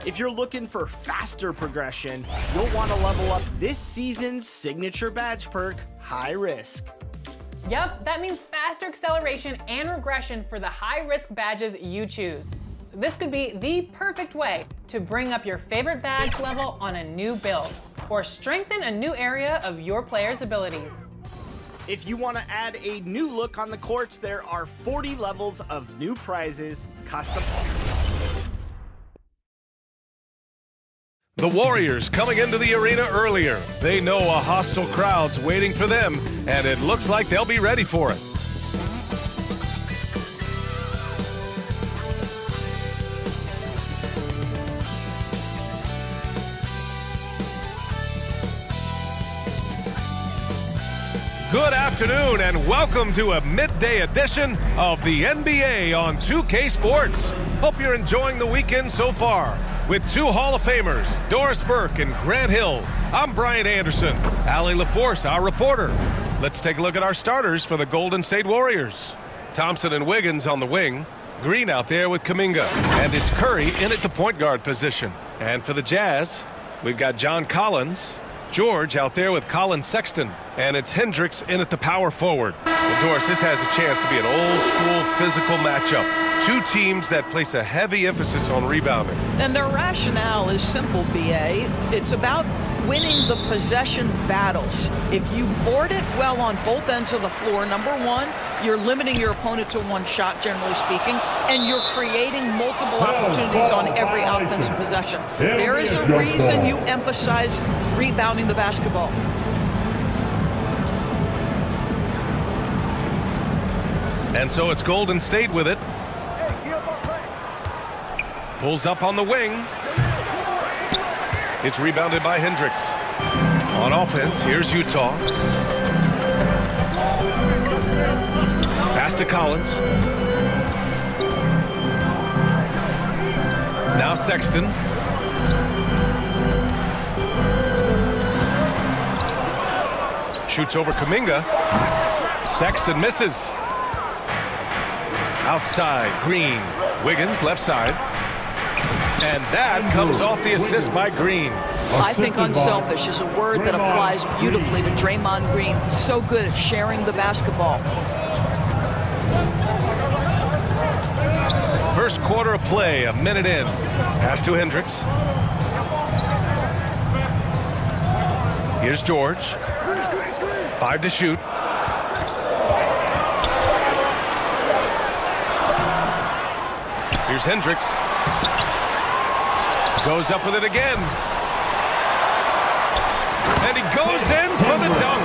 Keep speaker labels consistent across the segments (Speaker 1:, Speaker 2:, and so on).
Speaker 1: If you're looking for faster progression, you'll want to level up this season's signature badge perk, High Risk.
Speaker 2: Yep, that means faster acceleration and regression for the high-risk badges you choose. This could be the perfect way to bring up your favorite badge level on a new build, or strengthen a new area of your player's abilities.
Speaker 1: If you want to add a new look on the courts, there are 40 levels of new prizes, custom.
Speaker 3: The Warriors coming into the arena earlier. They know a hostile crowd's waiting for them, and it looks like they'll be ready for it. Good afternoon and welcome to a midday edition of the NBA on 2K Sports. Hope you're enjoying the weekend so far. With two Hall of Famers, Doris Burke and Grant Hill, I'm Brian Anderson. Allie LaForce, our reporter. Let's take a look at our starters for the Golden State Warriors. Thompson and Wiggins on the wing. Green out there with Kuminga. And it's Curry in at the point guard position. And for the Jazz, we've got John Collins, George out there with Colin Sexton, and it's Hendricks in at the power forward. Well, Doris, this has a chance to be an old-school physical matchup. Two teams that place a heavy emphasis on rebounding.
Speaker 4: And their rationale is simple, B.A. It's about winning the possession battles. If you board it well on both ends of the floor, number one, you're limiting your opponent to one shot, generally speaking, and you're creating multiple opportunities on every offensive possession. There is a reason you emphasize rebounding the basketball.
Speaker 3: And so it's Golden State with it. Pulls up on the wing. It's rebounded by Hendricks. On offense, here's Utah. Pass to Collins. Now Sexton. Shoots over Kuminga. Sexton misses. Outside, Green. Wiggins, left side. And that comes off the assist by Green.
Speaker 4: I think unselfish is a word that applies beautifully to Draymond Green. So good at sharing the basketball.
Speaker 3: First quarter of play, a minute in. Pass to Hendricks. Here's George. 5 to shoot. Here's Hendricks. Goes up with it again. And he goes in for the dunk.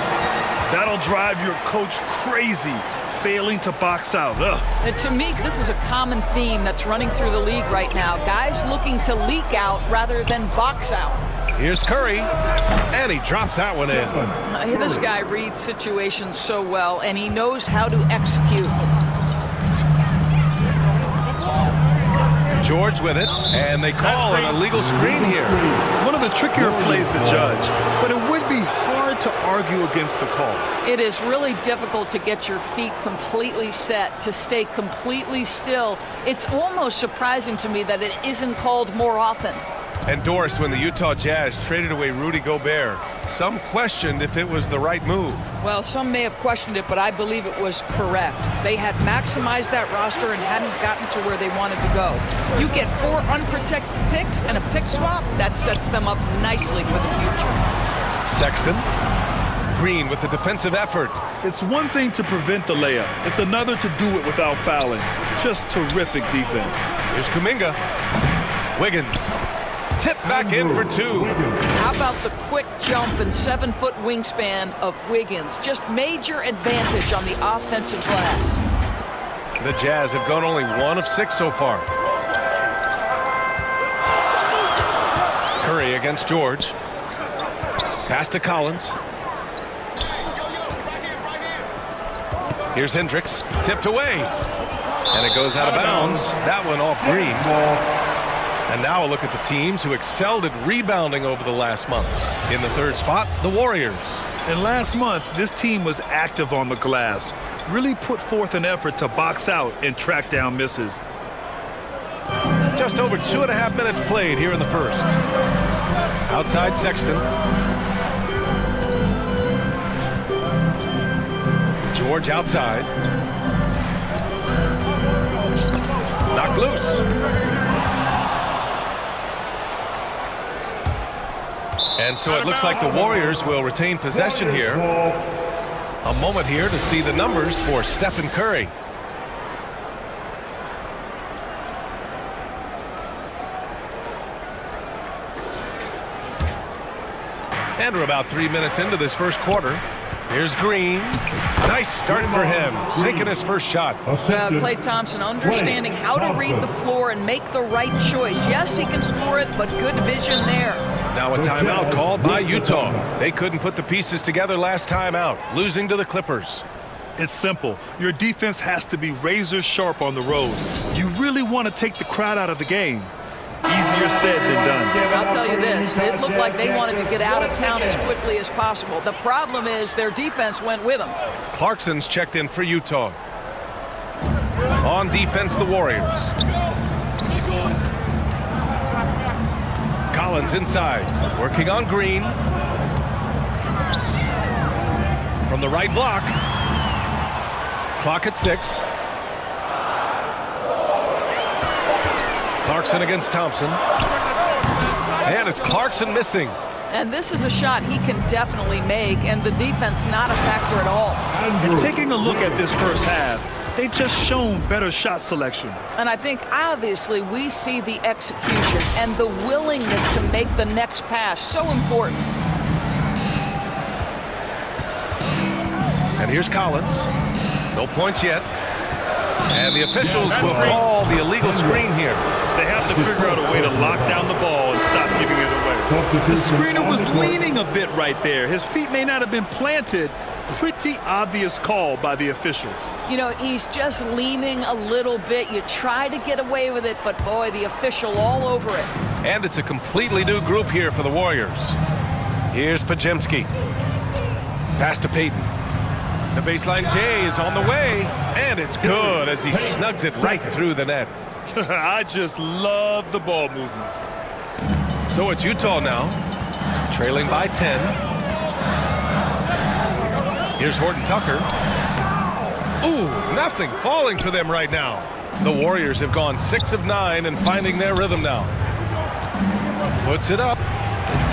Speaker 5: That'll drive your coach crazy, failing to box out.
Speaker 4: And to me, this is a common theme that's running through the league right now. Guys looking to leak out rather than box out.
Speaker 3: Here's Curry, and he drops that one in.
Speaker 4: This guy reads situations so well, and he knows how to execute.
Speaker 3: George with it, and they call an illegal screen here.
Speaker 5: One of the trickier plays to judge, but it would be hard to argue against the call.
Speaker 4: It is really difficult to get your feet completely set, to stay completely still. It's almost surprising to me that it isn't called more often.
Speaker 3: And Doris, when the Utah Jazz traded away Rudy Gobert, some questioned if it was the right move.
Speaker 4: Well, some may have questioned it, but I believe it was correct. They had maximized that roster and hadn't gotten to where they wanted to go. You get 4 unprotected picks and a pick swap, that sets them up nicely for the future.
Speaker 3: Sexton. Green with the defensive effort.
Speaker 5: It's one thing to prevent the layup. It's another to do it without fouling. Just terrific defense.
Speaker 3: Here's Kuminga. Wiggins. Tip back in for 2.
Speaker 4: How about the quick jump and 7-foot wingspan of Wiggins? Just major advantage on the offensive glass.
Speaker 3: The Jazz have gone only 1 of 6 so far. Curry against George. Pass to Collins. Here's Hendricks. Tipped away. And it goes out of bounds. That one off Green. And now a look at the teams who excelled at rebounding over the last month. In the third spot, the Warriors.
Speaker 5: And last month, this team was active on the glass. Really put forth an effort to box out and track down misses.
Speaker 3: just over 2.5 minutes played here in the first. Outside Sexton. George outside. Knocked loose. And so it looks like the Warriors will retain possession here. A moment here to see the numbers for Stephen Curry. And we're about 3 minutes into this first quarter. Here's Green. Nice start for him, sinking his first shot.
Speaker 4: Klay Thompson understanding how to read the floor and make the right choice. Yes, he can score it, but good vision there.
Speaker 3: Now a timeout called by Utah. They couldn't put the pieces together last time out, losing to the Clippers.
Speaker 5: It's simple. Your defense has to be razor sharp on the road. You really want to take the crowd out of the game. Easier said than done.
Speaker 4: I'll tell you this, it looked like they wanted to get out of town as quickly as possible. The problem is their defense went with them.
Speaker 3: Clarkson's checked in for Utah. On defense, the Warriors. Collins inside, working on Green. From the right block. Clock at 6. Clarkson against Thompson. And it's Clarkson missing.
Speaker 4: And this is a shot he can definitely make, and the defense not a factor at all.
Speaker 5: And taking a look at this first half, they've just shown better shot selection.
Speaker 4: And I think obviously we see the execution and the willingness to make the next pass so important.
Speaker 3: And here's Collins. No points yet. And the officials will call the illegal screen here.
Speaker 5: They have to figure out a way to lock down the ball and stop giving it away. The screener was leaning a bit right there. His feet may not have been planted. Pretty obvious call by the officials.
Speaker 4: You know, he's just leaning a little bit. You try to get away with it, but boy, the official all over it.
Speaker 3: And it's a completely new group here for the Warriors. Here's Pajemski. Pass to Payton. The baseline J is on the way, and it's good as he snugs it right through the net.
Speaker 5: I just love the ball movement.
Speaker 3: So it's Utah now, trailing by 10. Here's Horton Tucker. Ooh, nothing falling for them right now. The Warriors have gone 6 of 9 and finding their rhythm now. Puts it up.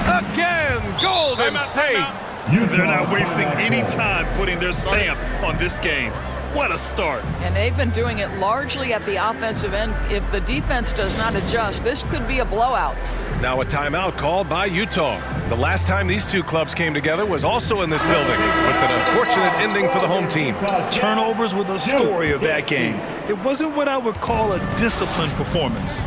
Speaker 3: Again, Golden State.
Speaker 5: They're not wasting any time putting their stamp on this game. What a start.
Speaker 4: And they've been doing it largely at the offensive end. If the defense does not adjust, this could be a blowout.
Speaker 3: Now a timeout called by Utah. The last time these two clubs came together was also in this building, with an unfortunate ending for the home team.
Speaker 5: Turnovers were the story of that game. It wasn't what I would call a disciplined performance.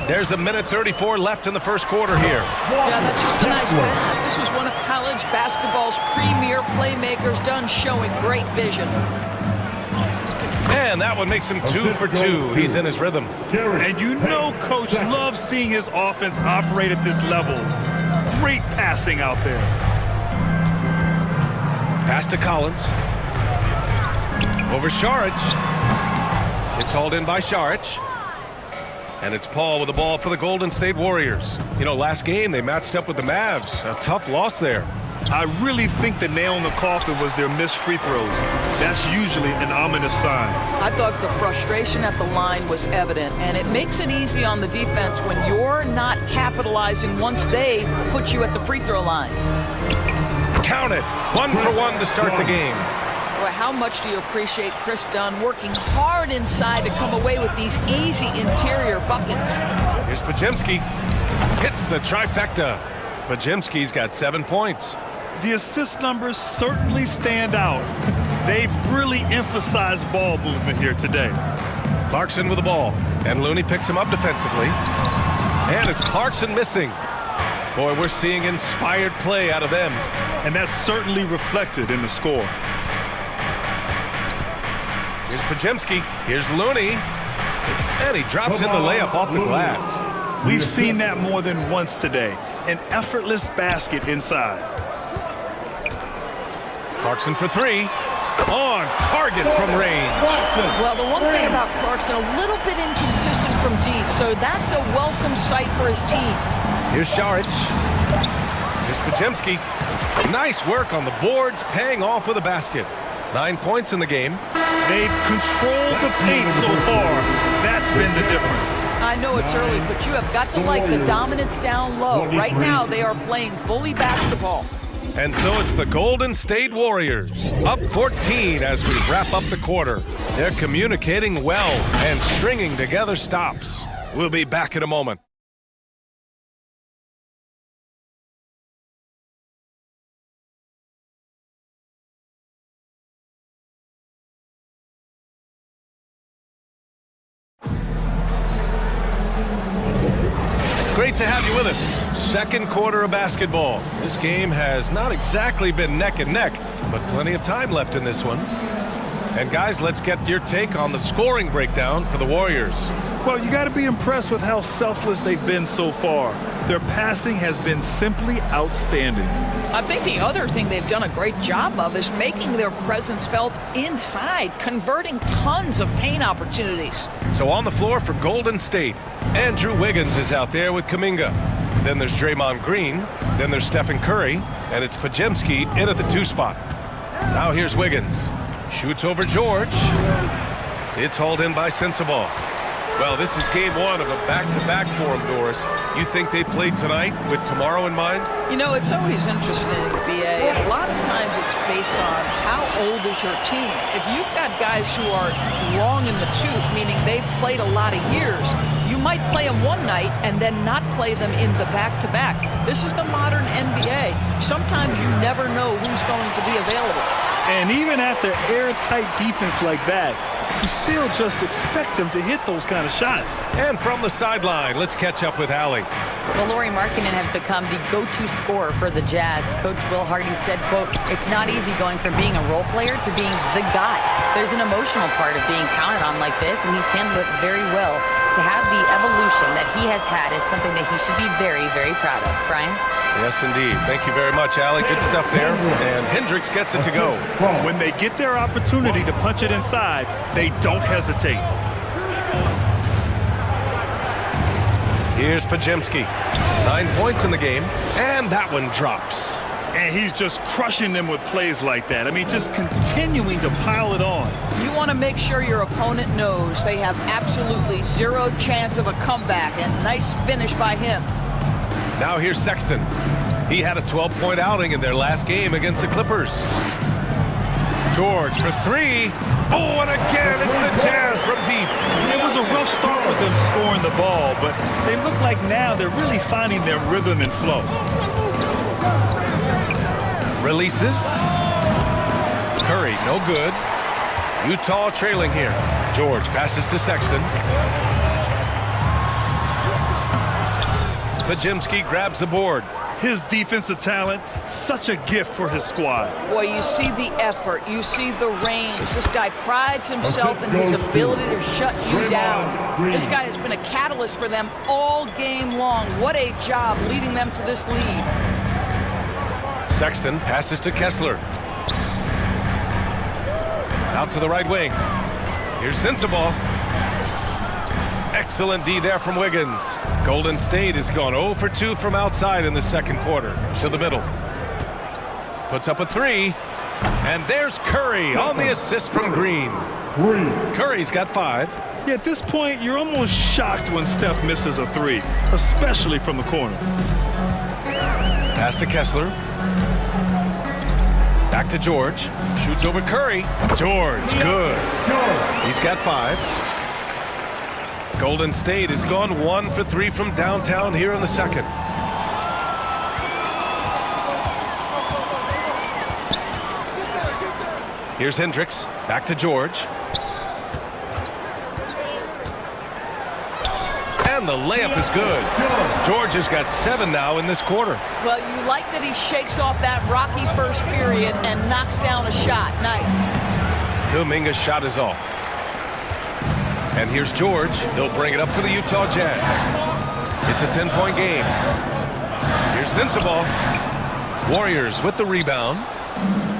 Speaker 3: There's a minute 34 left in the first quarter here.
Speaker 4: Yeah, that's just a nice pass. This was one of college basketball's premier playmakers done showing great vision.
Speaker 3: And that one makes him 2 for 2. He's in his rhythm.
Speaker 5: And you know Coach loves seeing his offense operate at this level. Great passing out there.
Speaker 3: Pass to Collins. Over Saric. It's hauled in by Saric. And it's Paul with the ball for the Golden State Warriors. You know, last game they matched up with the Mavs. A tough loss there.
Speaker 5: I really think the nail in the coffin was their missed free throws. That's usually an ominous sign.
Speaker 4: I thought the frustration at the line was evident, and it makes it easy on the defense when you're not capitalizing once they put you at the free throw line.
Speaker 3: Count it. 1 for 1 to start the game.
Speaker 4: Boy, how much do you appreciate Chris Dunn working hard inside to come away with these easy interior buckets?
Speaker 3: Here's Pajemski. Hits the trifecta. Pajemski's got 7 points.
Speaker 5: The assist numbers certainly stand out. They've really emphasized ball movement here today.
Speaker 3: Clarkson with the ball. And Looney picks him up defensively. And it's Clarkson missing. Boy, we're seeing inspired play out of them.
Speaker 5: And that's certainly reflected in the score.
Speaker 3: Here's Pajemski. Here's Looney. And he drops in the layup off the glass.
Speaker 5: We've seen that more than once today. An effortless basket inside.
Speaker 3: Clarkson for 3. On target from range.
Speaker 4: Well, the one thing about Clarkson, a little bit inconsistent from deep, so that's a welcome sight for his team.
Speaker 3: Here's Šarić. Here's Podziemski. Nice work on the boards, paying off with a basket. 9 points in the game.
Speaker 5: They've controlled the paint so far. That's been the difference.
Speaker 4: I know it's early, but you have got to like the dominance down low. Right now, they are playing bully basketball.
Speaker 3: And so it's the Golden State Warriors, up 14 as we wrap up the quarter. They're communicating well and stringing together stops. We'll be back in a moment. Great to have you with us. Second quarter of basketball. This game has not exactly been neck and neck, but plenty of time left in this one. And guys, let's get your take on the scoring breakdown for the Warriors.
Speaker 5: Well, you got to be impressed with how selfless they've been so far. Their passing has been simply outstanding.
Speaker 4: I think the other thing they've done a great job of is making their presence felt inside, converting tons of paint opportunities.
Speaker 3: So on the floor for Golden State, Andrew Wiggins is out there with Kuminga. Then there's Draymond Green. Then there's Stephen Curry. And it's Podziemski in at the 2 spot. Now here's Wiggins. Shoots over George. It's hauled in by Sensabaugh. Well, this is game 1 of a back-to-back for them, Doris. You think they played tonight with tomorrow in mind?
Speaker 4: You know, it's always interesting, B.A., and a lot of times it's based on how old is your team. If you've got guys who are long in the tooth, meaning they've played a lot of years, you might play them one night and then not play them in the back-to-back. This is the modern NBA. Sometimes you never know who's going to be available.
Speaker 5: And even after airtight defense like that, you still just expect him to hit those kind of shots.
Speaker 3: And from the sideline, let's catch up with Allie.
Speaker 6: Well, Lauri Markkanen has become the go-to scorer for the Jazz. Coach Will Hardy said, quote, "It's not easy going from being a role player to being the guy. There's an emotional part of being counted on like this, and he's handled it very well. To have the evolution that he has had is something that he should be very, very proud of." Brian?
Speaker 3: Yes, indeed. Thank you very much, Allie. Good stuff there. And Hendricks gets it to go.
Speaker 5: When they get their opportunity to punch it inside, they don't hesitate.
Speaker 3: Here's Podziemski. 9 points in the game, and that one drops.
Speaker 5: And he's just crushing them with plays like that. I mean, just continuing to pile it on.
Speaker 4: You want to make sure your opponent knows they have absolutely zero chance of a comeback, and nice finish by him.
Speaker 3: Now here's Sexton. He had a 12-point outing in their last game against the Clippers. George for 3. Oh, and again, it's the Jazz from deep.
Speaker 5: It was a rough start with them scoring the ball, but they look like now they're really finding their rhythm and flow.
Speaker 3: Releases. Curry, no good. Utah trailing here. George passes to Sexton. Podziemski grabs the board.
Speaker 5: His defensive talent, such a gift for his squad.
Speaker 4: Boy, you see the effort, you see the range. This guy prides himself in his ability to shut you down. This guy has been a catalyst for them all game long. What a job leading them to this lead.
Speaker 3: Sexton passes to Kessler. Out to the right wing. Here's Sensabaugh. Excellent D there from Wiggins. Golden State has gone 0 for 2 from outside in the second quarter. To the middle. Puts up a 3. And there's Curry on the assist from Green. Curry's got 5.
Speaker 5: Yeah, at this point, you're almost shocked when Steph misses a 3, especially from the corner.
Speaker 3: Pass to Kessler. Back to George. Shoots over Curry. George, good. He's got 5. Golden State has gone 1 for 3 from downtown here in the second. Here's Hendricks. Back to George. And the layup is good. George has got 7 now in this quarter.
Speaker 4: Well, you like that he shakes off that rocky first period and knocks down a shot. Nice.
Speaker 3: Kuminga's shot is off. And here's George. He'll bring it up for the Utah Jazz. It's a 10-point game. Here's Sensabaugh. Warriors with the rebound.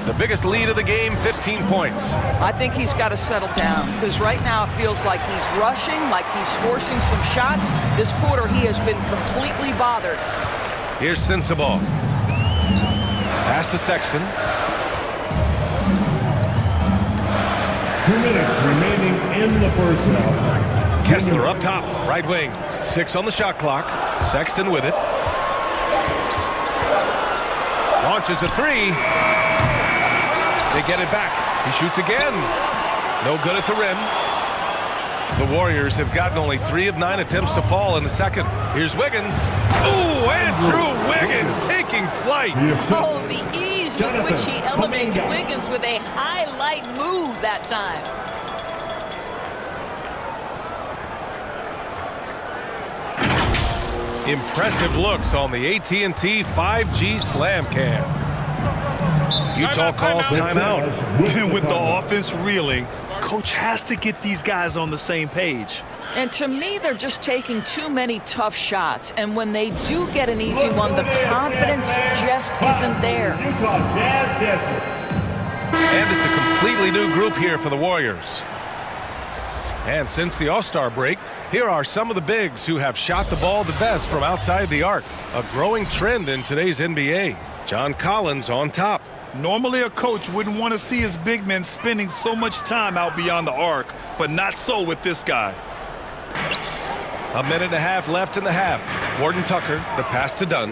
Speaker 3: The biggest lead of the game, 15 points.
Speaker 4: I think he's got to settle down because right now it feels like he's rushing, like he's forcing some shots. This quarter, he has been completely bothered.
Speaker 3: Here's Sensabaugh. Pass to Sexton.
Speaker 7: 2 minutes remaining in the first half.
Speaker 3: Kessler up top, right wing. 6 on the shot clock. Sexton with it. Launches a 3. They get it back. He shoots again. No good at the rim. The Warriors have gotten only 3 of 9 attempts to fall in the second. Here's Wiggins. Ooh, Andrew Wiggins taking flight.
Speaker 4: Oh, the ease with which he elevates Wiggins with a highlight move that time.
Speaker 3: Impressive looks on the AT&T 5G Slam Cam. Utah calls timeout.
Speaker 5: And with the offense reeling, coach has to get these guys on the same page.
Speaker 4: And to me, they're just taking too many tough shots. And when they do get an easy one, the confidence just isn't there.
Speaker 3: And it's a completely new group here for the Warriors. And since the All-Star break, here are some of the bigs who have shot the ball the best from outside the arc. A growing trend in today's NBA. John Collins on top.
Speaker 5: Normally a coach wouldn't want to see his big men spending so much time out beyond the arc, but not so with this guy.
Speaker 3: A minute and a half left in the half. Gordon Tucker, the pass to Dunn.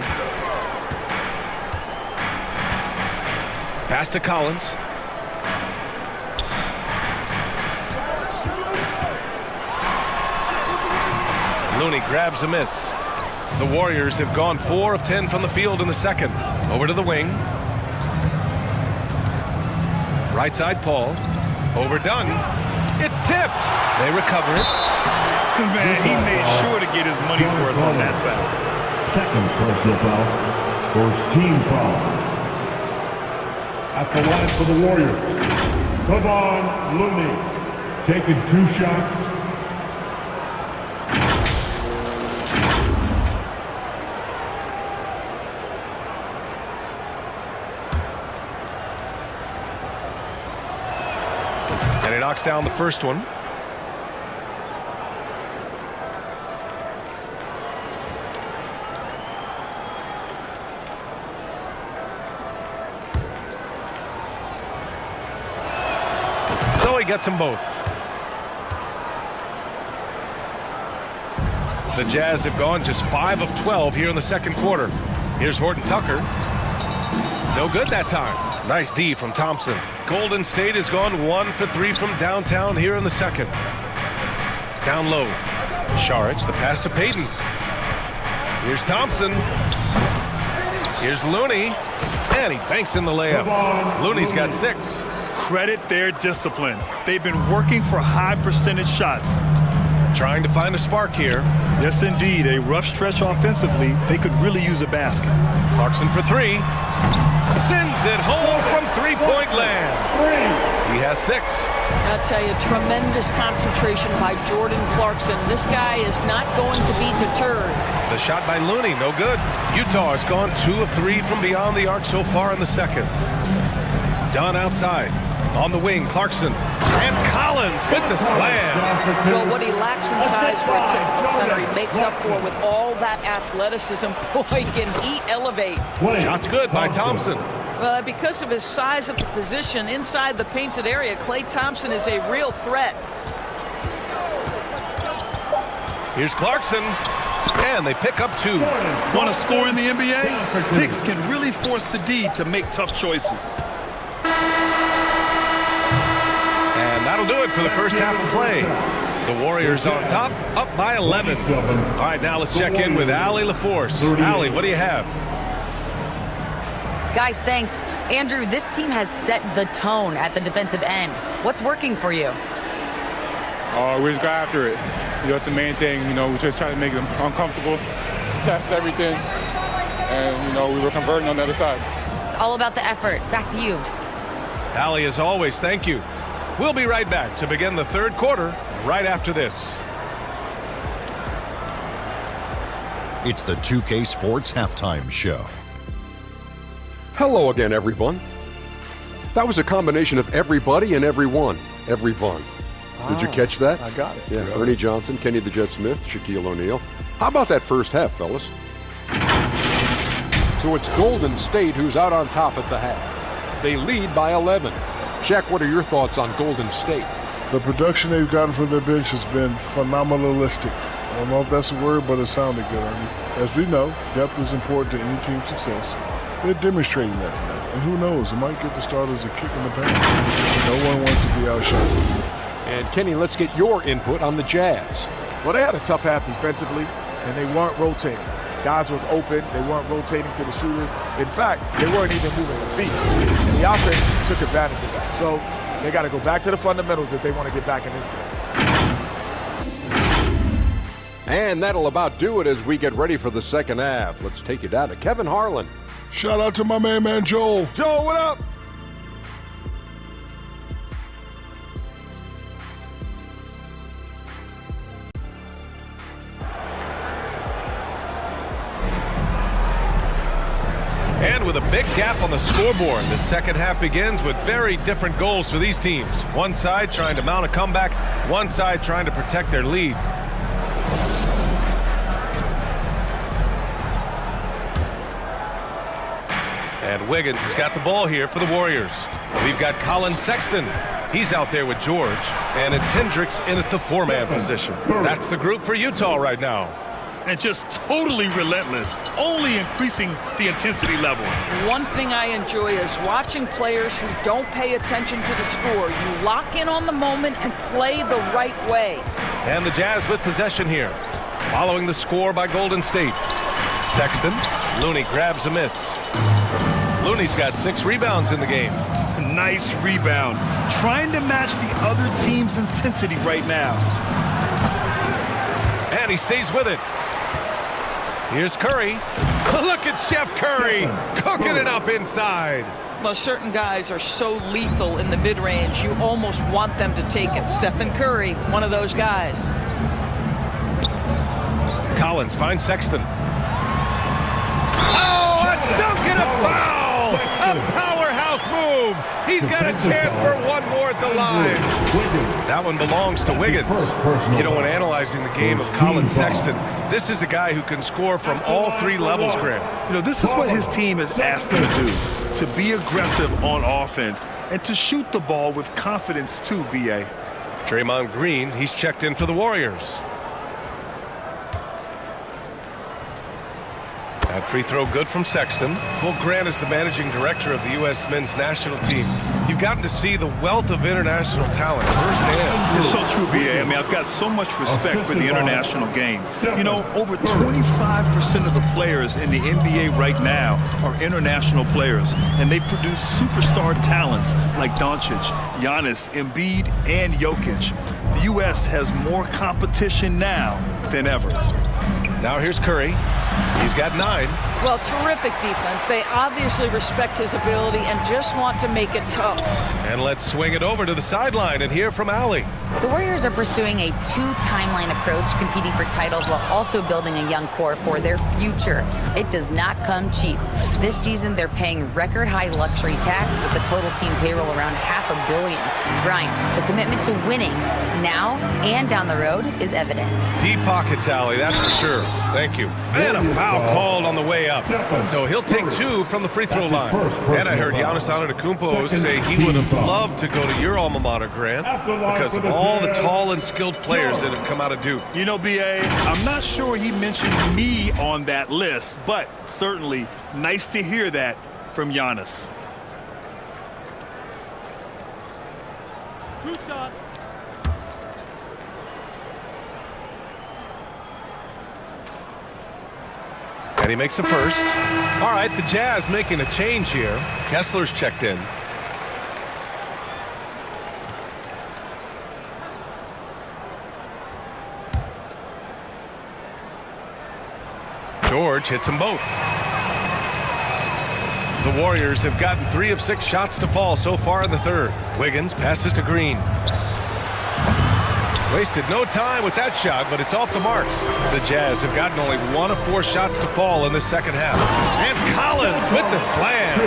Speaker 3: Pass to Collins. Looney grabs a miss. The Warriors have gone 4 of 10 from the field in the second. Over to the wing. Right side, Paul. Overdone. It's tipped. They recover it.
Speaker 5: Man, he made sure to get his money's worth on that foul.
Speaker 7: Second personal foul. First team foul. At the line for the Warriors, Kevon Looney taking 2 shots.
Speaker 3: And he knocks down the first one. So he gets them both. The Jazz have gone just 5 of 12 here in the second quarter. Here's Horton Tucker. No good that time. Nice D from Thompson. Golden State has gone 1 for 3 from downtown here in the second. Down low. Šarić, the pass to Payton. Here's Thompson. Here's Looney. And he banks in the layup. Looney's got 6.
Speaker 5: Credit their discipline. They've been working for high percentage shots.
Speaker 3: Trying to find a spark here.
Speaker 5: Yes, indeed. A rough stretch offensively. They could really use a basket.
Speaker 3: Clarkson for 3. Sends it home from three-point land. He has 6.
Speaker 4: I'll tell you, tremendous concentration by Jordan Clarkson. This guy is not going to be deterred.
Speaker 3: The shot by Looney, no good. Utah has gone 2 of 3 from beyond the arc so far in the second. Dunn outside. On the wing, Clarkson. And Collins with the slam.
Speaker 4: Well, what he lacks in size for a typical center, he makes up for with all that athleticism. Boy, can he elevate.
Speaker 3: Shot's good by Thompson.
Speaker 4: Well, because of his size of the position inside the painted area, Klay Thompson is a real threat.
Speaker 3: Here's Clarkson. And they pick up 2.
Speaker 5: Want to score in the NBA? Picks can really force the D to make tough choices.
Speaker 3: And that'll do it for the first half of play. The Warriors on top, up by 11. All right, now let's check in with Allie LaForce. Allie, what do you have?
Speaker 6: Guys, thanks. Andrew, this team has set the tone at the defensive end. What's working for you?
Speaker 8: We just got after it. That's the main thing. We just trying to make them uncomfortable, test everything, and, we were converting on the other side.
Speaker 6: It's all about the effort. Back to you.
Speaker 3: Allie, as always, thank you. We'll be right back to begin the third quarter right after this.
Speaker 9: It's the 2K Sports Halftime Show.
Speaker 10: Hello again, everyone. That was a combination of everybody and everyone. Everyone. Did you catch that?
Speaker 11: I got it.
Speaker 10: Yeah, Ernie Johnson, Kenny the Jet Smith, Shaquille O'Neal. How about that first half, fellas?
Speaker 11: So it's Golden State who's out on top at the half. They lead by 11. Shaq, what are your thoughts on Golden State?
Speaker 12: The production they've gotten from their bench has been phenomenalistic. I don't know if that's a word, but it sounded good, Ernie. As we know, depth is important to any team's success. They're demonstrating that tonight. And who knows, it might get the starters a kick in the pants. No one wants to be outshot.
Speaker 11: And Kenny, let's get your input on the Jazz.
Speaker 13: Well, they had a tough half defensively, and they weren't rotating. Guys were open. They weren't rotating to the shooters. In fact, they weren't even moving their feet. And the offense took advantage of that. So they got to go back to the fundamentals if they want to get back in this game.
Speaker 11: And that'll about do it as we get ready for the second half. Let's take you down to Kevin Harlan.
Speaker 12: Shout out to my man Joel.
Speaker 13: Joel, what up?
Speaker 3: And with a big gap on the scoreboard, the second half begins with very different goals for these teams. One side trying to mount a comeback, one side trying to protect their lead. And Wiggins has got the ball here for the Warriors. We've got Colin Sexton. He's out there with George. And it's Hendricks in at the four-man position. That's the group for Utah right now.
Speaker 5: And just totally relentless, only increasing the intensity level.
Speaker 4: One thing I enjoy is watching players who don't pay attention to the score. You lock in on the moment and play the right way.
Speaker 3: And the Jazz with possession here. Following the score by Golden State. Sexton, Looney grabs a miss. Looney's got 6 rebounds in the game.
Speaker 5: Nice rebound. Trying to match the other team's intensity right now.
Speaker 3: And he stays with it. Here's Curry. Look at Chef Curry cooking it up inside.
Speaker 4: Well, certain guys are so lethal in the mid-range, you almost want them to take it. Stephen Curry, one of those guys.
Speaker 3: Collins finds Sexton. Oh, a dunk and a foul! A powerhouse move. He's got a chance for one more at the line. That one belongs to Wiggins. You know, when analyzing the game of Colin Sexton, this is a guy who can score from all 3 levels, Graham.
Speaker 5: You know, this is what his team has asked him to do, to be aggressive on offense and to shoot the ball with confidence too, B.A.
Speaker 3: Draymond Green, he's checked in for the Warriors. That free throw good from Sexton. Well, Grant is the managing director of the U.S. men's national team. You've gotten to see the wealth of international talent firsthand.
Speaker 5: It's so true, B.A. I mean, I've got so much respect for the international game. You know, over 25% of the players in the NBA right now are international players, and they've produced superstar talents like Doncic, Giannis, Embiid, and Jokic. The U.S. has more competition now than ever.
Speaker 3: Now here's Curry. He's got 9.
Speaker 4: Well, terrific defense. They obviously respect his ability and just want to make it tough.
Speaker 3: And let's swing it over to the sideline and hear from Allie.
Speaker 6: The Warriors are pursuing a 2-timeline approach, competing for titles while also building a young core for their future. It does not come cheap. This season, they're paying record-high luxury tax with the total team payroll around $500 million. Brian, the commitment to winning now and down the road is evident.
Speaker 3: Deep pockets, Allie, that's for sure. Thank you. And a foul called on the way up. So he'll take 2 from the free throw line. And I heard Giannis Antetokounmpo say he would have loved to go to your alma mater, Grant, because of all the tall and skilled players that have come out of Duke.
Speaker 5: You know, B.A., I'm not sure he mentioned me on that list, but certainly nice to hear that from Giannis. 2 shots.
Speaker 3: And he makes the first. All right, the Jazz making a change here. Kessler's checked in. George hits them both. The Warriors have gotten 3 of 6 shots to fall so far in the third. Wiggins passes to Green. Wasted no time with that shot, but it's off the mark. The Jazz have gotten only 1 of 4 shots to fall in the second half. And Collins with the slam.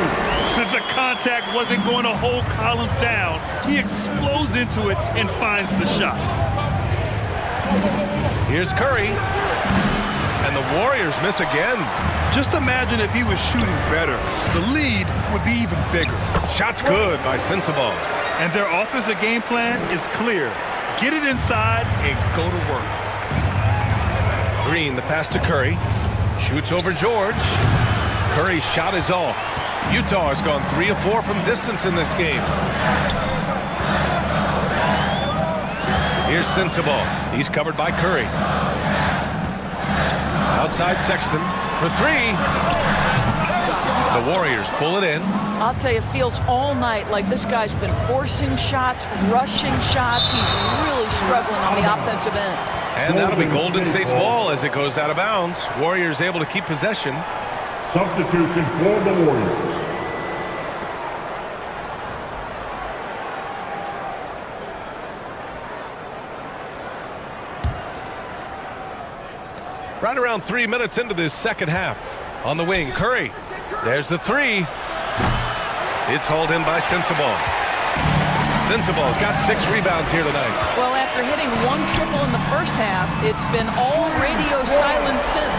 Speaker 5: The contact wasn't going to hold Collins down. He explodes into it and finds the shot.
Speaker 3: Here's Curry. And the Warriors miss again.
Speaker 5: Just imagine if he was shooting better. The lead would be even bigger.
Speaker 3: Shot's good by Sensabaugh.
Speaker 5: And their offensive game plan is clear. Get it inside and go to work.
Speaker 3: Green, the pass to Curry. Shoots over George. Curry's shot is off. Utah has gone 3 of 4 from distance in this game. Here's Sensabaugh. He's covered by Curry. Outside Sexton for 3. The Warriors pull it in.
Speaker 4: I'll tell you, it feels all night like this guy's been forcing shots, rushing shots. He's really struggling on the offensive end.
Speaker 3: And that'll be Golden State's ball as it goes out of bounds. Warriors able to keep possession.
Speaker 7: Substitution for the Warriors.
Speaker 3: Right around 3 minutes into this second half. On the wing, Curry. There's the 3. It's hauled in by Sensabaugh. Sensabaugh's got 6 rebounds here tonight.
Speaker 4: Well, after hitting 1 triple in the first half, it's been all radio silence since.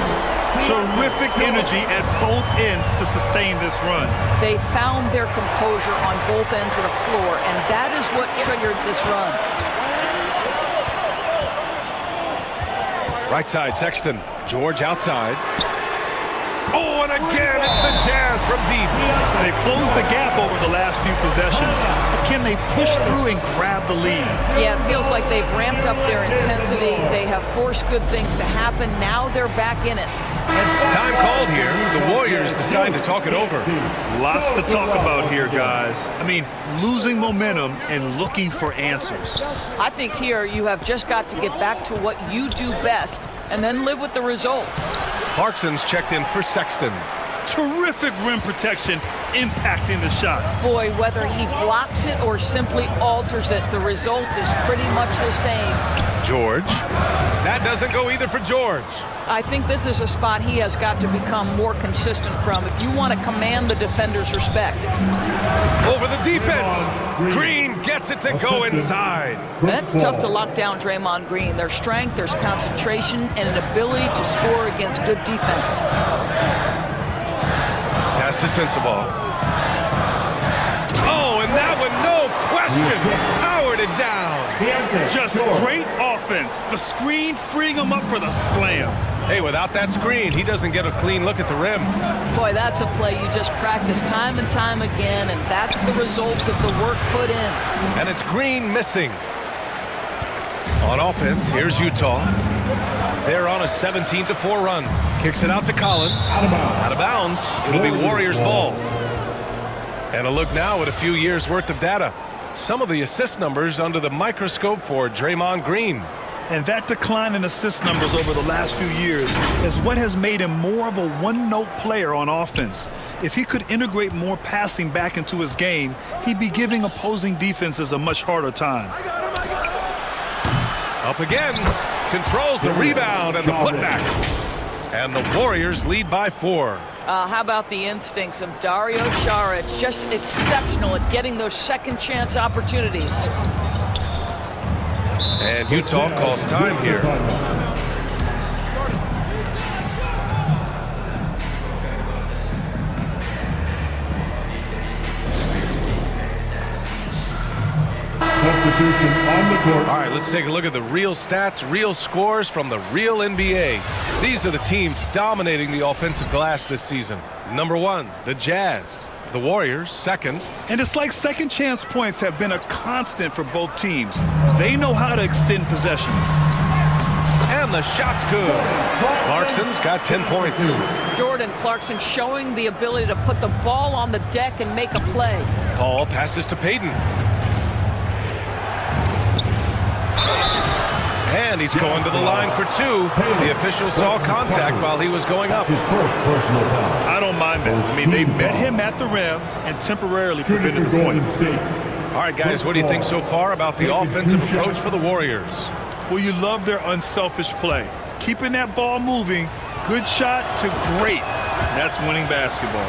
Speaker 5: Terrific energy at both ends to sustain this run.
Speaker 4: They found their composure on both ends of the floor, and that is what triggered this run.
Speaker 3: Right side, Sexton. George outside. Oh, and again, it's the Jazz from deep.
Speaker 5: They've closed the gap over the last few possessions. But can they push through and grab the lead?
Speaker 4: Yeah, it feels like they've ramped up their intensity. They have forced good things to happen. Now they're back in it.
Speaker 3: Time called here. The Warriors decide to talk it over.
Speaker 5: Lots to talk about here, guys. I mean, losing momentum and looking for answers.
Speaker 4: I think here you have just got to get back to what you do best and then live with the results.
Speaker 3: Clarkson's checked in for Sexton.
Speaker 5: Terrific rim protection impacting the shot.
Speaker 4: Boy, whether he blocks it or simply alters it, the result is pretty much the same.
Speaker 3: George. That doesn't go either for George.
Speaker 4: I think this is a spot he has got to become more consistent from if you want to command the defender's respect.
Speaker 3: Over the defense. Green gets it to go inside.
Speaker 4: That's tough to lock down Draymond Green. There's strength, there's concentration, and an ability to score against good defense.
Speaker 3: Pass to Sensabaugh. Oh, and that one, no question. Powered it down.
Speaker 5: Just great offense. The screen freeing him up for the slam.
Speaker 3: Hey, without that screen, he doesn't get a clean look at the rim.
Speaker 4: Boy, that's a play you just practice time and time again, and that's the result of the work put in.
Speaker 3: And it's Green missing. On offense, here's Utah. They're on a 17-4 run. Kicks it out to Collins. Out of bounds. It'll be Warriors ball. And a look now at a few years' worth of data. Some of the assist numbers under the microscope for Draymond Green.
Speaker 5: And that decline in assist numbers over the last few years is what has made him more of a one-note player on offense. If he could integrate more passing back into his game, he'd be giving opposing defenses a much harder time.
Speaker 3: Up again. Controls the rebound and the putback. And the Warriors lead by 4.
Speaker 4: How about the instincts of Dario Saric? Just exceptional at getting those second chance opportunities.
Speaker 3: And Utah calls time here.
Speaker 7: Substitution on the court.
Speaker 3: All right, let's take a look at the real stats, real scores from the real NBA. These are the teams dominating the offensive glass this season. Number 1, the Jazz. The Warriors, second.
Speaker 5: And it's like second chance points have been a constant for both teams. They know how to extend possessions.
Speaker 3: And the shot's good. Clarkson's got 10 points.
Speaker 4: Jordan Clarkson showing the ability to put the ball on the deck and make a play.
Speaker 3: Paul passes to Payton. And he's going to the line for 2. The official saw contact while he was going up.
Speaker 5: I don't mind that. I mean, they met him at the rim and temporarily prevented the point.
Speaker 3: All right, guys, what do you think so far about the offensive approach for the Warriors?
Speaker 5: Well, you love their unselfish play. Keeping that ball moving, good shot to great. That's winning basketball.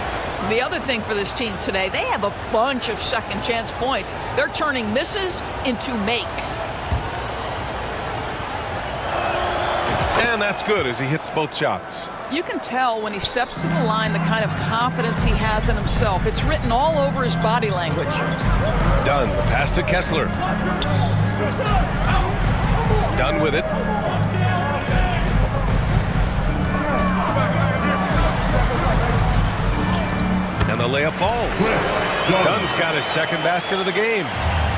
Speaker 4: The other thing for this team today, they have a bunch of second chance points. They're turning misses into makes.
Speaker 3: And that's good as he hits both shots.
Speaker 4: You can tell when he steps to the line the kind of confidence he has in himself. It's written all over his body language.
Speaker 3: Dunn, the pass to Kessler. Dunn with it. And the layup falls. Dunn's got his second basket of the game.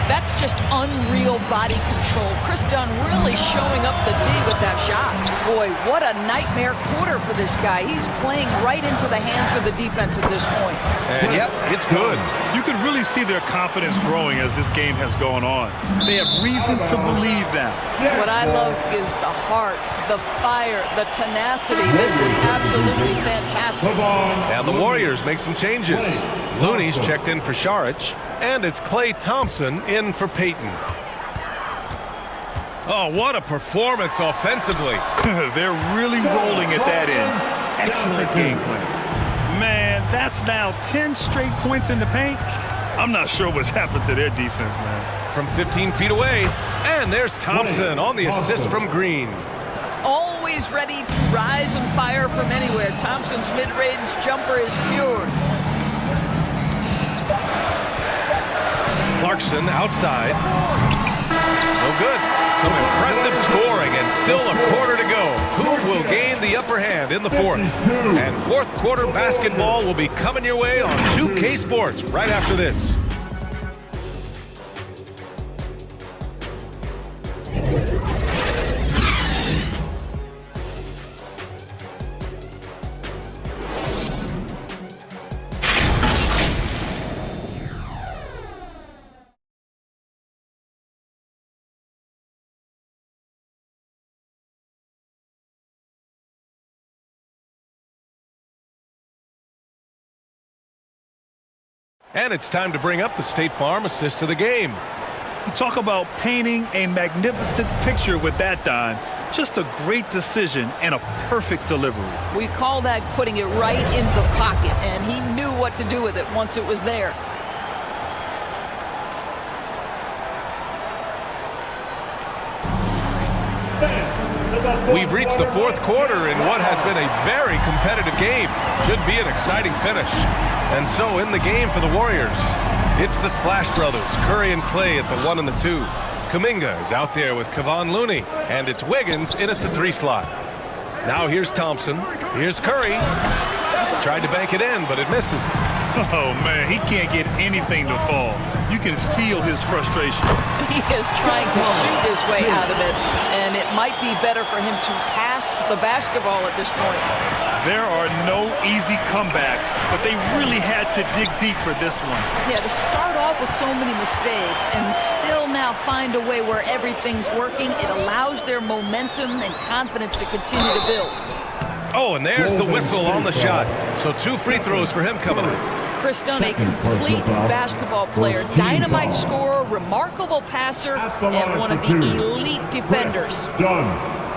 Speaker 4: That's just unreal body control. Chris Dunn really showing up the D with that shot. Boy, what a nightmare quarter for this guy. He's playing right into the hands of the defense at this point.
Speaker 3: And yep, it's good.
Speaker 5: You can really see their confidence growing as this game has gone on. They have reason to believe now.
Speaker 4: What I love is the heart, the fire, the tenacity. This is absolutely fantastic.
Speaker 3: And the Warriors make some changes. Looney's checked in for Saric, and it's Klay Thompson in for Payton. Oh, what a performance offensively.
Speaker 5: They're really rolling at that end. Excellent game plan. Man, that's now 10 straight points in the paint. I'm not sure what's happened to their defense, man.
Speaker 3: From 15 feet away, and there's Thompson on the assist from Green.
Speaker 4: Always ready to rise and fire from anywhere. Thompson's mid-range jumper is pure.
Speaker 3: Clarkson outside. No good. Some impressive scoring and still a quarter to go. Who will gain the upper hand in the fourth? And fourth quarter basketball will be coming your way on 2K Sports right after this. And it's time to bring up the State Farm assist to the game.
Speaker 5: You talk about painting a magnificent picture with that, Don. Just a great decision and a perfect delivery.
Speaker 4: We call that putting it right in the pocket, and he knew what to do with it once it was there.
Speaker 3: We've reached the fourth quarter in what has been a very competitive game. Should be an exciting finish. And so in the game for the Warriors, it's the Splash Brothers, Curry and Klay at the 1 and the 2. Kuminga is out there with Kevon Looney, and it's Wiggins in at the 3 slot. Now here's Thompson. Here's Curry. Tried to bank it in, but it misses.
Speaker 5: Oh, man, he can't get anything to fall. You can feel his frustration.
Speaker 4: He is trying to shoot his way out of it, and it might be better for him to pass the basketball at this point.
Speaker 5: There are no easy comebacks, but they really had to dig deep for this one.
Speaker 4: Yeah, to start off with so many mistakes and still now find a way where everything's working, it allows their momentum and confidence to continue to build.
Speaker 3: Oh, and there's the whistle on the shot. So 2 free throws for him coming up.
Speaker 4: Chris Dunn, a complete basketball player, dynamite scorer, remarkable passer, and one of the elite defenders.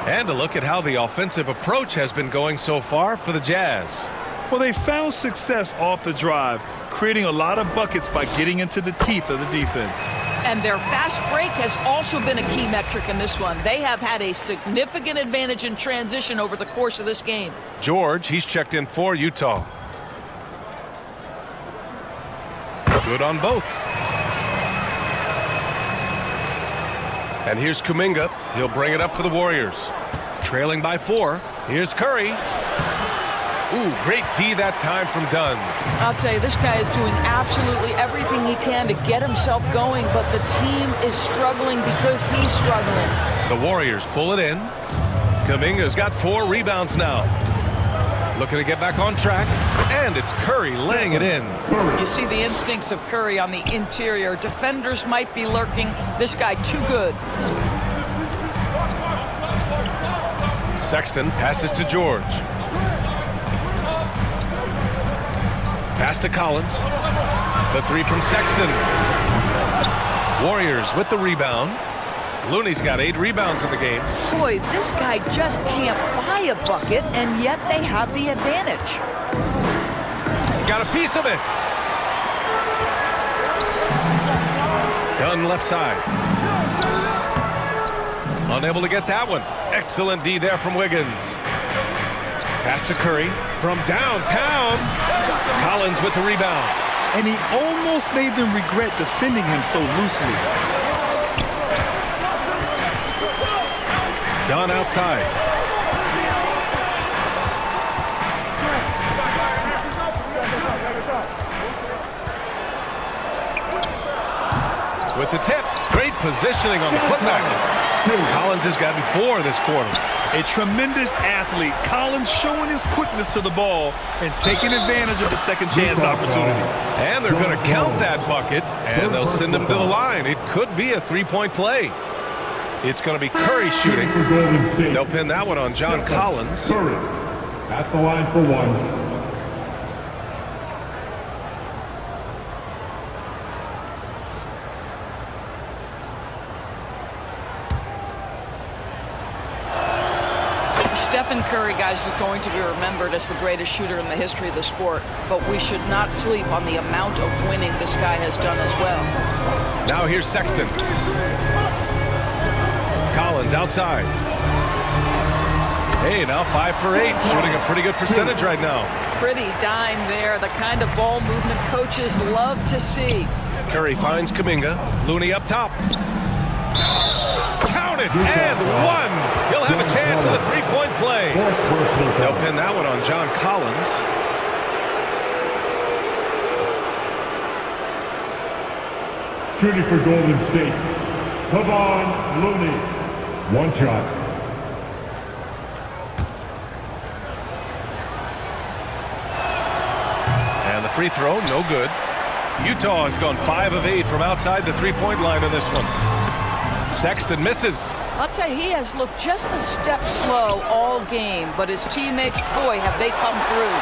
Speaker 3: And a look at how the offensive approach has been going so far for the Jazz.
Speaker 5: Well, they found success off the drive, creating a lot of buckets by getting into the teeth of the defense.
Speaker 4: And their fast break has also been a key metric in this one. They have had a significant advantage in transition over the course of this game.
Speaker 3: George, he's checked in for Utah. Good on both. And here's Kuminga. He'll bring it up for the Warriors. Trailing by 4. Here's Curry. Ooh, great D that time from Dunn.
Speaker 4: I'll tell you, this guy is doing absolutely everything he can to get himself going, but the team is struggling because he's struggling.
Speaker 3: The Warriors pull it in. Kuminga's got 4 rebounds now. Looking to get back on track, and it's Curry laying it in.
Speaker 4: You see the instincts of Curry on the interior. Defenders might be lurking. This guy too good.
Speaker 3: Sexton passes to George. Pass to Collins. The 3 from Sexton. Warriors with the rebound. Looney's got 8 rebounds in the game.
Speaker 4: Boy, this guy just can't buy a bucket, and yet they have the advantage.
Speaker 3: Got a piece of it. Dunn left side. Unable to get that one. Excellent D there from Wiggins. Pass to Curry from downtown. Collins with the rebound.
Speaker 5: And he almost made them regret defending him so loosely.
Speaker 3: Dunn outside. With the tip. Great positioning on the putback. Collins has gotten 4 this quarter.
Speaker 5: A tremendous athlete. Collins showing his quickness to the ball and taking advantage of the second chance opportunity.
Speaker 3: And they're going to count that bucket, and they'll send him to the line. It could be a 3-point play. It's going to be Curry shooting. They'll pin that one on John Collins.
Speaker 7: Curry at the line for 1.
Speaker 4: Stephen Curry, guys, is going to be remembered as the greatest shooter in the history of the sport, but we should not sleep on the amount of winning this guy has done as well.
Speaker 3: Now here's Sexton. Collins outside. Hey, now 5 for 8, shooting a pretty good percentage right now.
Speaker 4: Pretty dime there, the kind of ball movement coaches love to see.
Speaker 3: Curry finds Kuminga. Looney up top. Counted and 1. He'll have a chance at a 3-point play. They'll pin that one on John Collins.
Speaker 7: Shooting for Golden State. Kevon Looney. 1 shot.
Speaker 3: And the free throw, no good. Utah has gone 5 of 8 from outside the 3-point line in this one. Sexton misses.
Speaker 4: I'll tell you, he has looked just a step slow all game, but his teammates, boy, have they come through.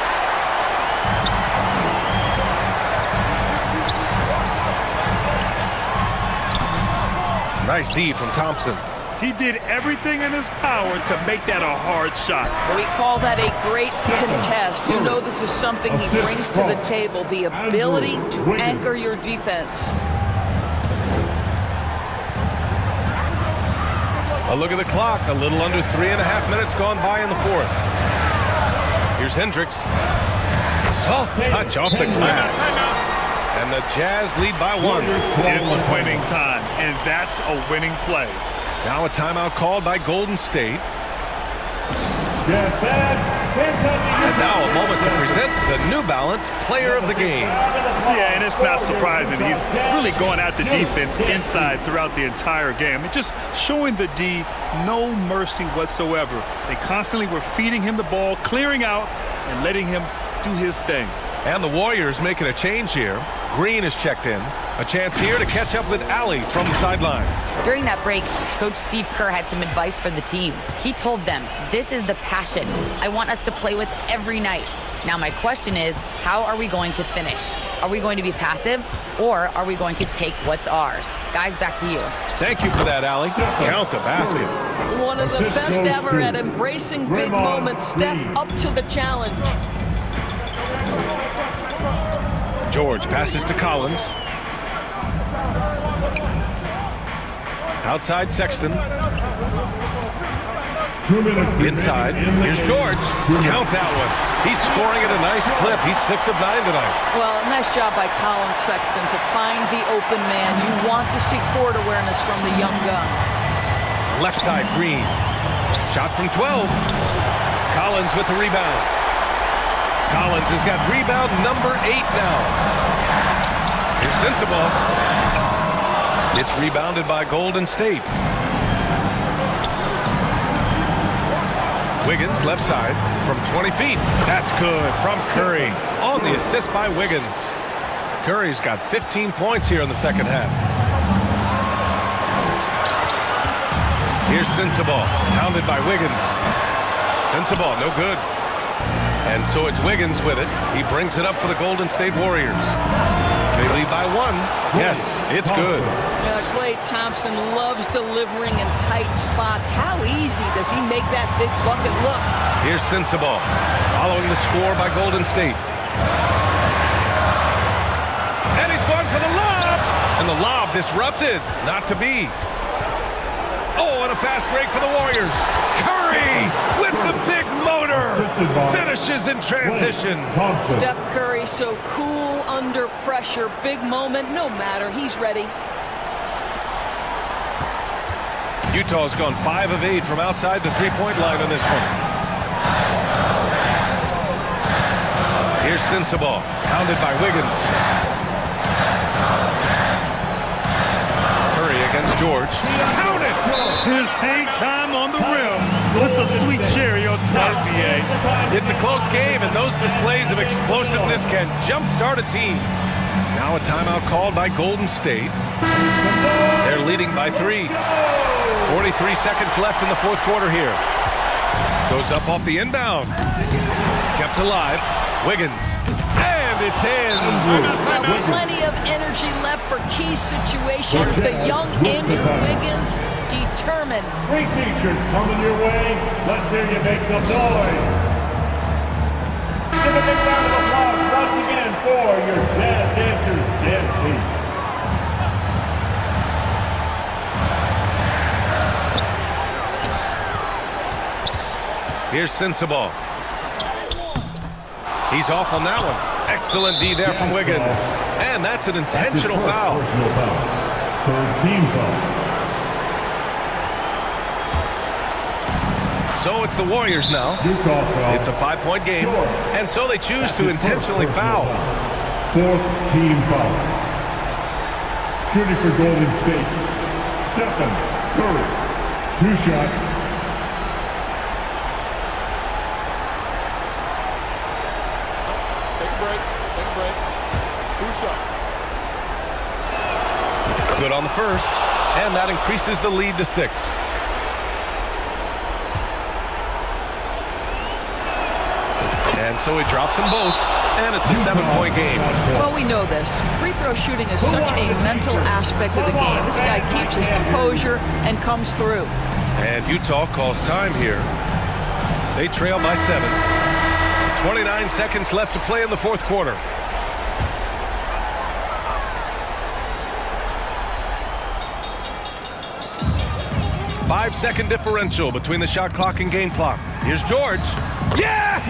Speaker 3: Nice D from Thompson.
Speaker 5: He did everything in his power to make that a hard shot.
Speaker 4: We call that a great contest. You know this is something he brings to the table, the ability to anchor your defense.
Speaker 3: A look at the clock. A little under 3.5 minutes gone by in the 4th. Here's Hendricks. Soft touch off the glass. And the Jazz lead by 1.
Speaker 5: It's winning time, and that's a winning play.
Speaker 3: Now a timeout called by Golden State. And now a moment to present the New Balance Player of the Game.
Speaker 5: Yeah, and it's not surprising. He's really going at the defense inside throughout the entire game. And just showing the D no mercy whatsoever. They constantly were feeding him the ball, clearing out, and letting him do his thing.
Speaker 3: And the Warriors making a change here. Green is checked in. A chance here to catch up with Allie from the sideline.
Speaker 6: During that break, Coach Steve Kerr had some advice for the team. He told them, this is the passion I want us to play with every night. Now my question is, how are we going to finish? Are we going to be passive, or are we going to take what's ours? Guys, back to you.
Speaker 3: Thank you for that, Allie. Count the basket.
Speaker 4: One of the best ever at embracing big moments. Steph up to the challenge.
Speaker 3: George passes to Collins. Outside Sexton. Inside. Here's George. Count that one. He's scoring at a nice clip. He's 6 of 9 tonight.
Speaker 4: Well, nice job by Collins Sexton to find the open man. You want to see court awareness from the young gun.
Speaker 3: Left side, Green. Shot from 12. Collins with the rebound. Collins has got rebound number 8 now. Here's Sensible. It's rebounded by Golden State. Wiggins, left side, from 20 feet. That's good from Curry. On the assist by Wiggins. Curry's got 15 points here in the second half. Here's Sensible, pounded by Wiggins. Sensible, no good. And so it's Wiggins with it. He brings it up for the Golden State Warriors. They lead by 1. Yes, it's good.
Speaker 4: Yeah, Klay Thompson loves delivering in tight spots. How easy does he make that big bucket look?
Speaker 3: Here's Sensabaugh, following the score by Golden State. And he's going for the lob! And the lob disrupted, not to be. Oh, and a fast break for the Warriors. Curry with the big motor. Finishes in transition.
Speaker 4: Steph Curry so cool under pressure. Big moment, no matter. He's ready.
Speaker 3: Utah's gone 5 of 8 from outside the three-point line on this one. Here's Sensabaugh, pounded by Wiggins. Curry against George. Count it!
Speaker 5: His hang time on the rim puts a sweet cherry on top, BA.
Speaker 3: It's a close game, and those displays of explosiveness can jumpstart a team. Now a timeout called by Golden State. They're leading by 3. 43 seconds left in the fourth quarter here. Goes up off the inbound. Kept alive. Wiggins. And it's in.
Speaker 4: Well, plenty of energy left for key situations. The young Andrew Wiggins, determined.
Speaker 7: Free t-shirts coming your way. Let's hear you make some noise. Give a big round of applause once again for your Jazz Dancers dance team.
Speaker 3: Here's Sensabaugh. He's off on that one. Excellent D there from Wiggins. And that's an intentional foul.
Speaker 7: Third team foul.
Speaker 3: So it's the Warriors now. It's a 5-point game. And so they choose to intentionally foul.
Speaker 7: Fourth team foul. Shooting for Golden State. Stephen Curry. 2 shots.
Speaker 3: Good on the first, and that increases the lead to 6. And so he drops them both, and it's a 7-point game.
Speaker 4: Well, we know this. Free throw shooting is such a mental aspect of the game. This guy keeps his composure and comes through.
Speaker 3: And Utah calls time here. They trail by 7. 29 seconds left to play in the fourth quarter. 5-second differential between the shot clock and game clock. Here's George. Yes!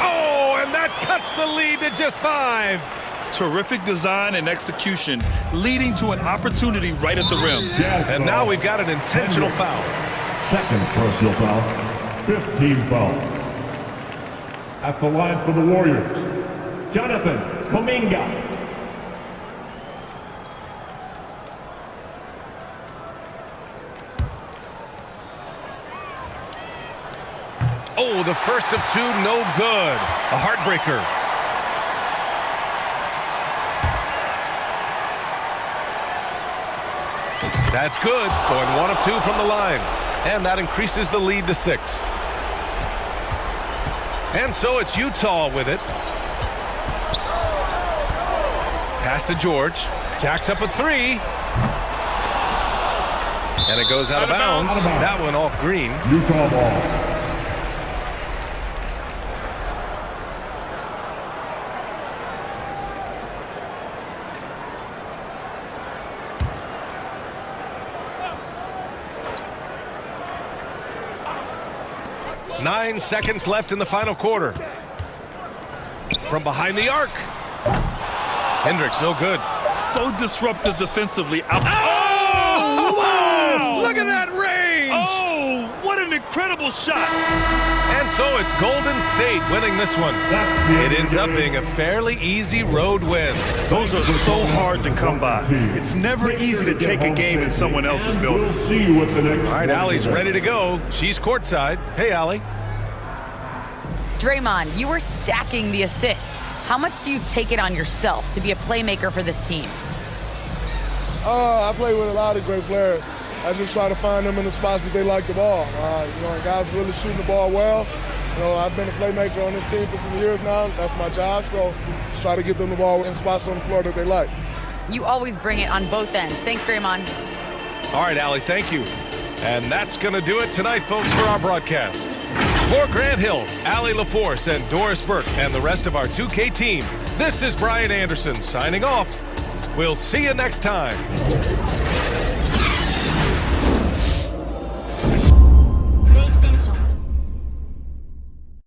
Speaker 3: Oh, and that cuts the lead to just 5.
Speaker 5: Terrific design and execution, leading to an opportunity right at the rim.
Speaker 3: And now we've got an intentional foul.
Speaker 7: Second personal foul. 5th team foul. At the line for the Warriors, Jonathan Kuminga.
Speaker 3: Oh, the first of 2, no good. A heartbreaker. That's good. Going 1 of 2 from the line. And that increases the lead to 6. And so it's Utah with it. Pass to George. Jacks up a 3. And it goes out of bounds. That one off green.
Speaker 7: Utah ball.
Speaker 3: Nine seconds left in the final quarter. From behind the arc. Hendricks, no good.
Speaker 5: So disruptive defensively.
Speaker 3: Oh! Wow! Look at that range!
Speaker 5: Oh, what an incredible shot.
Speaker 3: And so it's Golden State winning this one. It ends up being a fairly easy road win.
Speaker 5: Those are so hard to come by. It's never easy to take a game in someone else's building.
Speaker 7: We'll see you at the next.
Speaker 3: All right, Allie's ready to go. She's courtside. Hey, Allie.
Speaker 6: Draymond, you were stacking the assists. How much do you take it on yourself to be a playmaker for this team?
Speaker 14: I play with a lot of great players. I just try to find them in the spots that they like the ball. And guys really shooting the ball well. You know, I've been a playmaker on this team for some years now. That's my job, so just try to get them the ball in spots on the floor that they like.
Speaker 6: You always bring it on both ends. Thanks, Draymond.
Speaker 3: All right, Allie, thank you. And that's going to do it tonight, folks, for our broadcast. For Grant Hill, Allie LaForce, and Doris Burke, and the rest of our 2K team, this is Brian Anderson signing off. We'll see you next time.